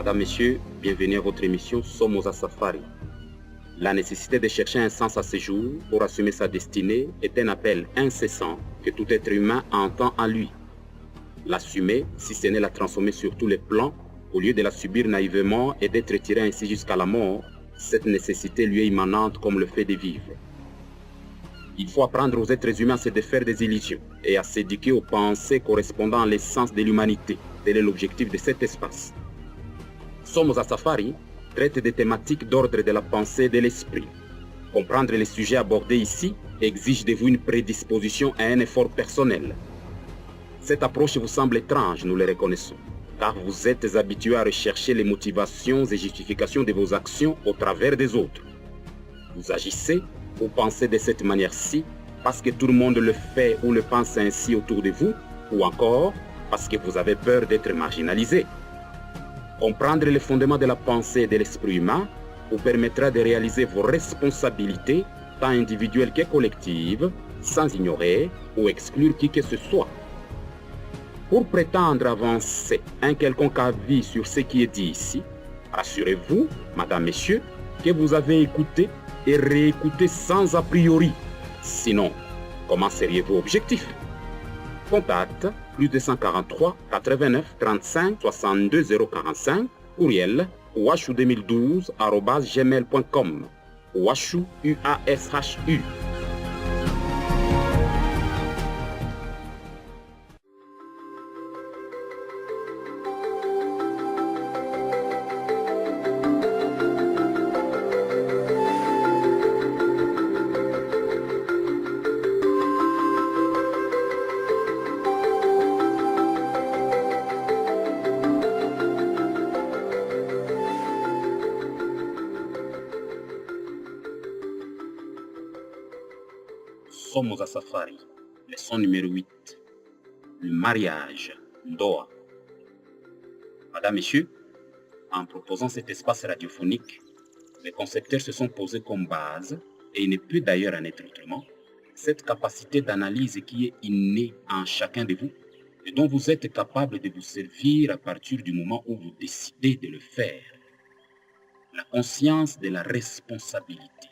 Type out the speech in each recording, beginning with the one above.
Madame, Messieurs, bienvenue à votre émission Somoza Safari. La nécessité de chercher un sens à ce jour pour assumer sa destinée est un appel incessant que tout être humain entend en lui. L'assumer, si ce n'est la transformer sur tous les plans, au lieu de la subir naïvement et d'être tiré ainsi jusqu'à la mort, cette nécessité lui est immanente comme le fait de vivre. Il faut apprendre aux êtres humains à se défaire des illusions et à s'éduquer aux pensées correspondant à l'essence de l'humanité. Tel est l'objectif de cet espace. Somoza Safari traite des thématiques d'ordre de la pensée et de l'esprit. Comprendre les sujets abordés ici exige de vous une prédisposition à un effort personnel. Cette approche vous semble étrange, nous le reconnaissons, car vous êtes habitué à rechercher les motivations et justifications de vos actions au travers des autres. Vous agissez ou pensez de cette manière-ci parce que tout le monde le fait ou le pense ainsi autour de vous, ou encore parce que vous avez peur d'être marginalisé. Comprendre les fondements de la pensée et de l'esprit humain vous permettra de réaliser vos responsabilités, tant individuelles que collectives, sans ignorer ou exclure qui que ce soit. Pour prétendre avancer un quelconque avis sur ce qui est dit ici, rassurez-vous, Madame, Messieurs, que vous avez écouté et réécouté sans a priori. Sinon, comment seriez-vous objectif? Contact plus 243 89 35 62 045, courriel washu2012@gmail.com, washu UASHU. Somoza Safari, leçon numéro 8. Le mariage, Ndoa. Madame, Messieurs, en proposant cet espace radiophonique, les concepteurs se sont posés comme base, et il ne peut d'ailleurs en être autrement, cette capacité d'analyse qui est innée en chacun de vous et dont vous êtes capable de vous servir à partir du moment où vous décidez de le faire. La conscience de la responsabilité.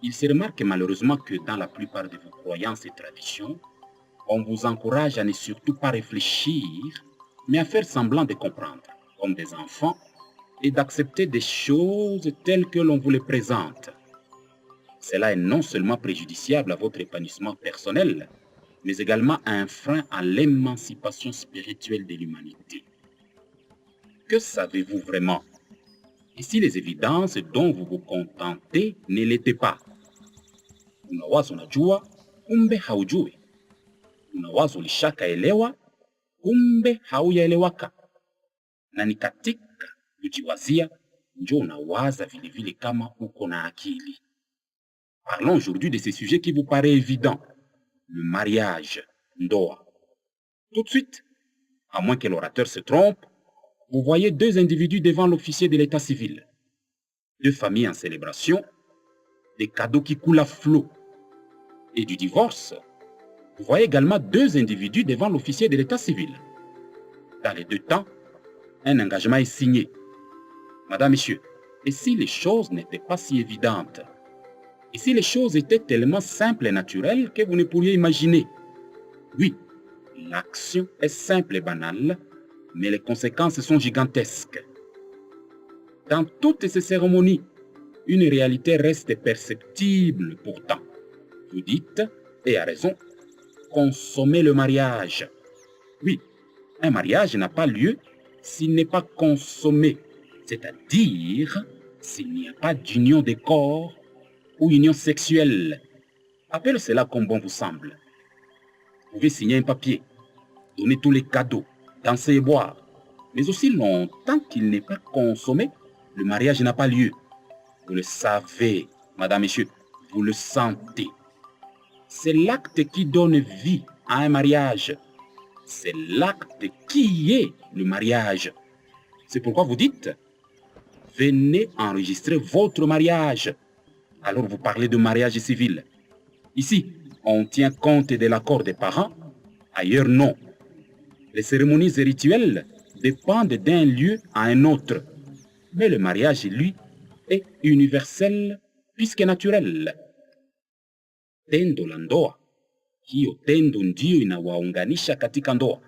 Il se remarque malheureusement que dans la plupart de vos croyances et traditions, on vous encourage à ne surtout pas réfléchir, mais à faire semblant de comprendre, comme des enfants, et d'accepter des choses telles que l'on vous les présente. Cela est non seulement préjudiciable à votre épanouissement personnel, mais également un frein à l'émancipation spirituelle de l'humanité. Que savez-vous vraiment? Et si les évidences dont vous vous contentez ne l'étaient pas? Unawazo unajua, kumbe haujui. Unawazo ulishakaelewa, kumbe haujaelewaka. Na ni katika kujiwazia ndio unawaza vile kama uko na akili. Parlons aujourd'hui de ce sujet qui vous paraît évident, le mariage, Ndoa. Tout de suite, à moins que l'orateur se trompe, vous voyez deux individus devant l'officier de l'état civil. Deux familles en célébration, des cadeaux qui coulent à flot. Et du divorce, vous voyez également deux individus devant l'officier de l'état civil. Dans les deux temps, un engagement est signé. Madame, Messieurs, et si les choses n'étaient pas si évidentes? Et si les choses étaient tellement simples et naturelles que vous ne pourriez imaginer? Oui, l'action est simple et banale, mais les conséquences sont gigantesques. Dans toutes ces cérémonies, une réalité reste perceptible pourtant. Vous dites, et à raison, consommer le mariage. Oui, un mariage n'a pas lieu s'il n'est pas consommé, c'est-à-dire s'il n'y a pas d'union des corps ou union sexuelle. Appelez cela comme bon vous semble. Vous pouvez signer un papier, donner tous les cadeaux, danser et boire, mais aussi longtemps qu'il n'est pas consommé, le mariage n'a pas lieu. Vous le savez, Madame, Messieurs, vous le sentez. C'est l'acte qui donne vie à un mariage. C'est l'acte qui est le mariage. C'est pourquoi vous dites, venez enregistrer votre mariage. Alors vous parlez de mariage civil. Ici, on tient compte de l'accord des parents, ailleurs non. Les cérémonies et rituels dépendent d'un lieu à un autre. Mais le mariage, lui, est universel puisque naturel. Tendo la ndoa, hiyo tendo ndiyo inawaunganisha katika ndoa.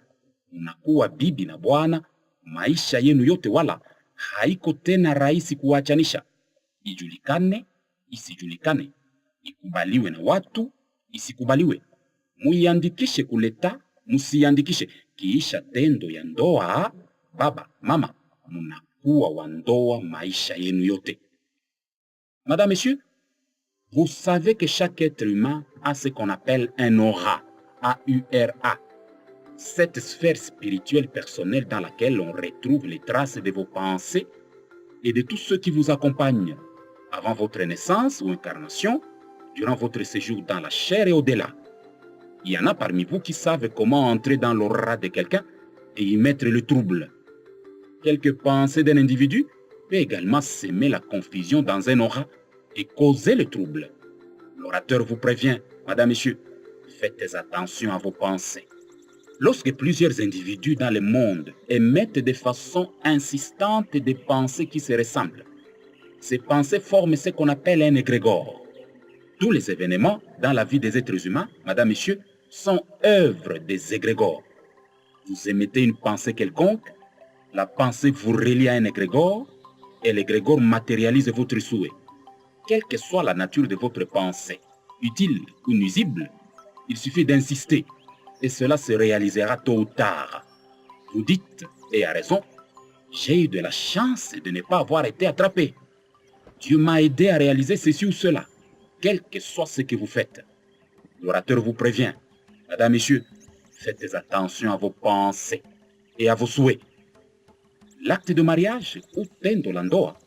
Mnakuwa bibi na bwana maisha yenu yote, wala haiko tena rahisi kuwachanisha. Ijulikane, isijulikane, ikubaliwe na watu, isikubaliwe, muiandikishe kuleta, musiandikishe. Kiisha tendo ya ndoa, baba, mama, mnakuwa wa ndoa maisha yenu yote. Madame, Monsieur, vous savez que chaque être humain a ce qu'on appelle un aura, A-U-R-A. Cette sphère spirituelle personnelle dans laquelle on retrouve les traces de vos pensées et de tous ceux qui vous accompagnent avant votre naissance ou incarnation, durant votre séjour dans la chair et au-delà. Il y en a parmi vous qui savent comment entrer dans l'aura de quelqu'un et y mettre le trouble. Quelques pensées d'un individu peut également semer la confusion dans un aura et causer le trouble. L'orateur vous prévient, Madame, Monsieur, faites attention à vos pensées. Lorsque plusieurs individus dans le monde émettent de façon insistante des pensées qui se ressemblent, ces pensées forment ce qu'on appelle un égrégore. Tous les événements dans la vie des êtres humains, Madame, Monsieur, sont œuvres des égrégores. Vous émettez une pensée quelconque, la pensée vous relie à un égrégore, et l'égrégore matérialise votre souhait. Quelle que soit la nature de votre pensée, utile ou nuisible, il suffit d'insister, et cela se réalisera tôt ou tard. Vous dites, et à raison, j'ai eu de la chance de ne pas avoir été attrapé. Dieu m'a aidé à réaliser ceci ou cela, quel que soit ce que vous faites. L'orateur vous prévient, Madame, Messieurs, faites attention à vos pensées et à vos souhaits. L'acte de mariage, ou tendo la ndoa,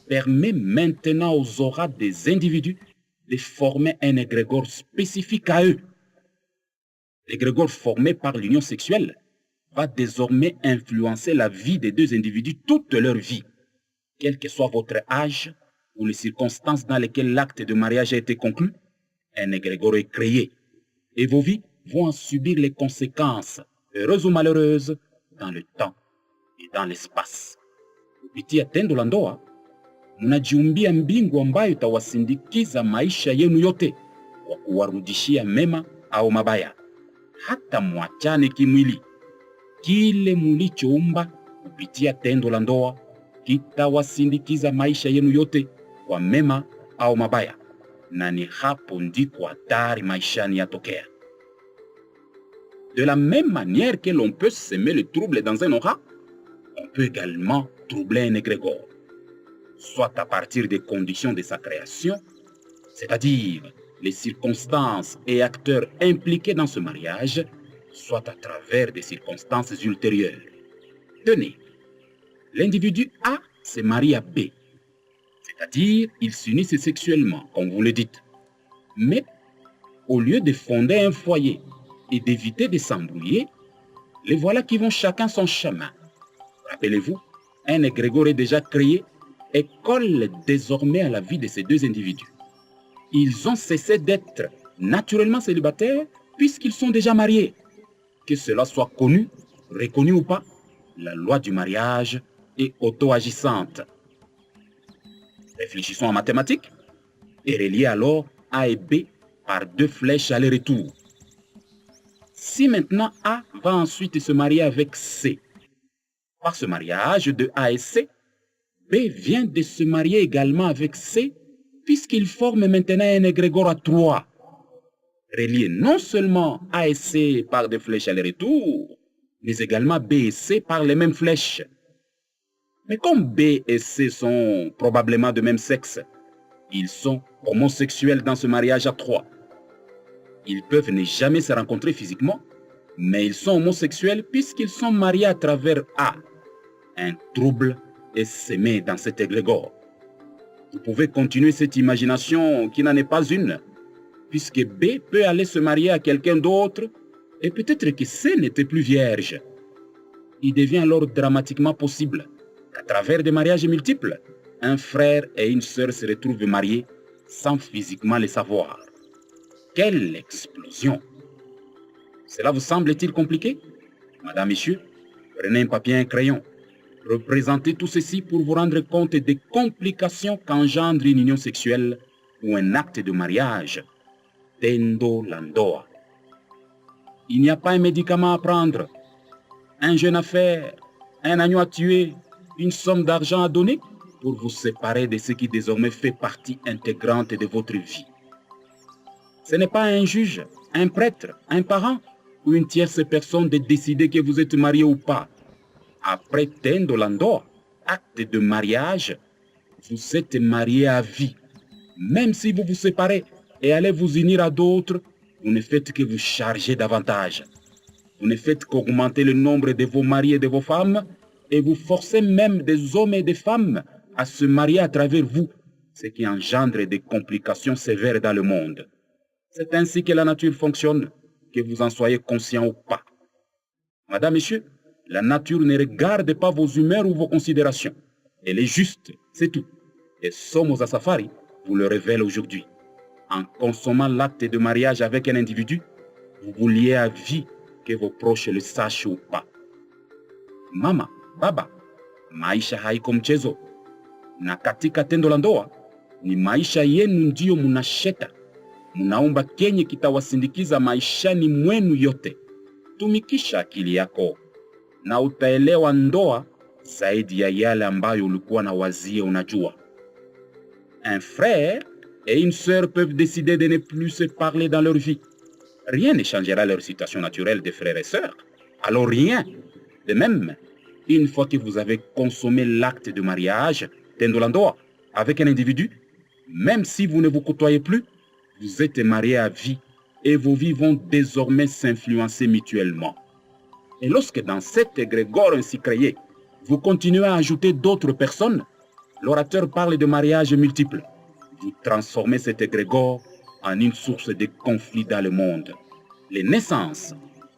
permet maintenant aux auras des individus de former un égrégore spécifique à eux. L'égrégore formé par l'union sexuelle va désormais influencer la vie des deux individus toute leur vie, quel que soit votre âge ou les circonstances dans lesquelles l'acte de mariage a été conclu. Un égrégore est créé et vos vies vont en subir les conséquences, heureuses ou malheureuses, dans le temps et dans l'espace. Kupitia tendo la ndoa, mnajiumbia mbingu ambayo itawasindikiza maisha yenu yote kwa kuwarudishia mema au mabaya. Hata mwachane kimwili, kile mulichoumba kupitia tendo la ndoa kitawasindikiza maisha yenu yote kwa mema au mabaya, na ni hapo ndiko hatari maishani yatokea. De la même manière que l'on peut semer le trouble dans un aura, on peut également troubler un égrégore, soit à partir des conditions de sa création, c'est-à-dire les circonstances et acteurs impliqués dans ce mariage, soit à travers des circonstances ultérieures. Tenez, l'individu A se marie à B, c'est-à-dire ils s'unissent sexuellement, comme vous le dites. Mais au lieu de fonder un foyer et d'éviter de s'embrouiller, les voilà qui vont chacun son chemin. Rappelez-vous, un égrégore est déjà créé et colle désormais à la vie de ces deux individus. Ils ont cessé d'être naturellement célibataires puisqu'ils sont déjà mariés. Que cela soit connu, reconnu ou pas, la loi du mariage est auto-agissante. Réfléchissons en mathématiques et reliez alors A et B par deux flèches aller-retour. Si maintenant A va ensuite se marier avec C, par ce mariage de A et C, B vient de se marier également avec C, puisqu'ils forment maintenant un égrégore à 3, reliés non seulement A et C par des flèches aller-retour, mais également B et C par les mêmes flèches. Mais comme B et C sont probablement de même sexe, ils sont homosexuels dans ce mariage à 3. Ils peuvent ne jamais se rencontrer physiquement, mais ils sont homosexuels puisqu'ils sont mariés à travers A. Un trouble est semé dans cet égrégore. Vous pouvez continuer cette imagination qui n'en est pas une, puisque B peut aller se marier à quelqu'un d'autre et peut-être que C n'était plus vierge. Il devient alors dramatiquement possible qu'à travers des mariages multiples, un frère et une sœur se retrouvent mariés sans physiquement le savoir. Quelle explosion! Cela vous semble-t-il compliqué, Madame, Messieurs? Prenez un papier et un crayon. Représentez tout ceci pour vous rendre compte des complications qu'engendre une union sexuelle ou un acte de mariage. Tendo la ndoa. Il n'y a pas un médicament à prendre, un jeune à faire, un agneau à tuer, une somme d'argent à donner pour vous séparer de ce qui désormais fait partie intégrante de votre vie. Ce n'est pas un juge, un prêtre, un parent ou une tierce personne de décider que vous êtes marié ou pas. Après tendo la ndoa, acte de mariage, vous êtes marié à vie. Même si vous vous séparez et allez vous unir à d'autres, vous ne faites que vous charger davantage. Vous ne faites qu'augmenter le nombre de vos maris et de vos femmes, et vous forcez même des hommes et des femmes à se marier à travers vous, ce qui engendre des complications sévères dans le monde. C'est ainsi que la nature fonctionne, que vous en soyez conscient ou pas. Madame, Monsieur, la nature ne regarde pas vos humeurs ou vos considérations. Elle est juste, c'est tout. Et Somos à Safari vous le révèle aujourd'hui. En consommant l'acte de mariage avec un individu, vous vous liez à vie, que vos proches le sachent ou pas. Mama, baba, maisha haiko mchezo. Na katika tendo la ndoa, ni maisha yenu ndio munasheta. Munaomba kenye kitawasindikiza maishani mwenu yote. Tumikisha akili yako na utaelewa ndoa zaidi ya yale ambayo ulikuwa na wazie unajua. Un frère et une sœur peuvent décider de ne plus se parler dans leur vie. Rien ne changera leur situation naturelle de frères et sœurs. Alors rien. De même, une fois que vous avez consommé l'acte de mariage, tendo la ndoa, avec un individu, même si vous ne vous côtoyez plus, vous êtes mariés à vie et vos vies vont désormais s'influencer mutuellement. Et lorsque dans cet égrégore ainsi créé, vous continuez à ajouter d'autres personnes, l'orateur parle de mariage multiple. Vous transformez cet égrégore en une source de conflits dans le monde. Les naissances,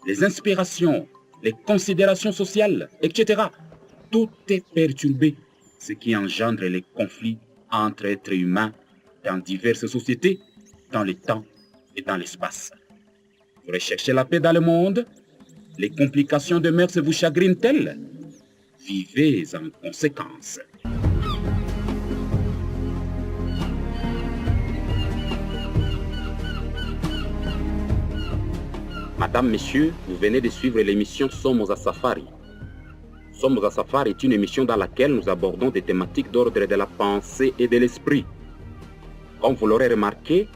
les inspirations, les considérations sociales, etc. Tout est perturbé, ce qui engendre les conflits entre êtres humains dans diverses sociétés, dans le temps et dans l'espace. Vous recherchez la paix dans le monde, les complications de mœurs vous chagrinent-elles? Vivez en conséquence. Madame, Messieurs, vous venez de suivre l'émission Somos à Safari. Somos à Safari est une émission dans laquelle nous abordons des thématiques d'ordre de la pensée et de l'esprit. Comme vous l'aurez remarqué,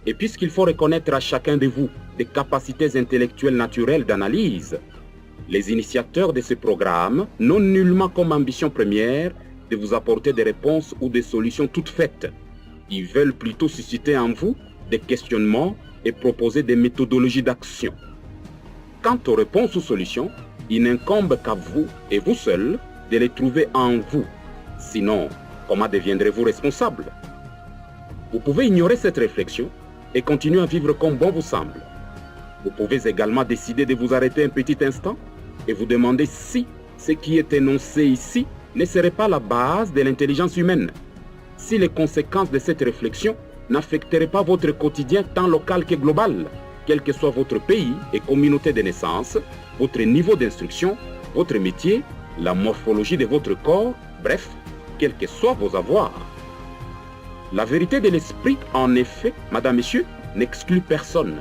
et puisqu'il faut reconnaître à chacun de vous des capacités intellectuelles naturelles d'analyse, les initiateurs de ce programme n'ont nullement comme ambition première de vous apporter des réponses ou des solutions toutes faites. Ils veulent plutôt susciter en vous des questionnements et proposer des méthodologies d'action. Quant aux réponses ou solutions, il n'incombe qu'à vous et vous seul de les trouver en vous. Sinon, comment deviendrez-vous responsable? Vous pouvez ignorer cette réflexion et continuer à vivre comme bon vous semble. Vous pouvez également décider de vous arrêter un petit instant et vous demander si ce qui est énoncé ici ne serait pas la base de l'intelligence humaine, si les conséquences de cette réflexion n'affecteraient pas votre quotidien tant local que global, quel que soit votre pays et communauté de naissance, votre niveau d'instruction, votre métier, la morphologie de votre corps, bref, quels que soient vos avoirs. La vérité de l'esprit, en effet, Madame, Messieurs, n'exclut personne.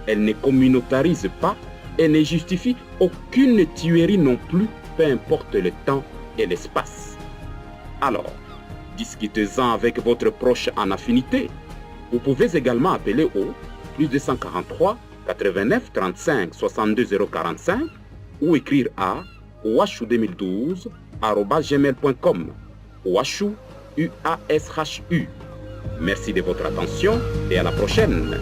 Elle ne communautarise pas et ne justifie aucune tuerie non plus, peu importe le temps et l'espace. Alors, discutez-en avec votre proche en affinité. Vous pouvez également appeler au plus 243 89 35 62 045 ou écrire à ouashu2012@gmail.com. Ouashu, UASHU. Merci de votre attention et à la prochaine.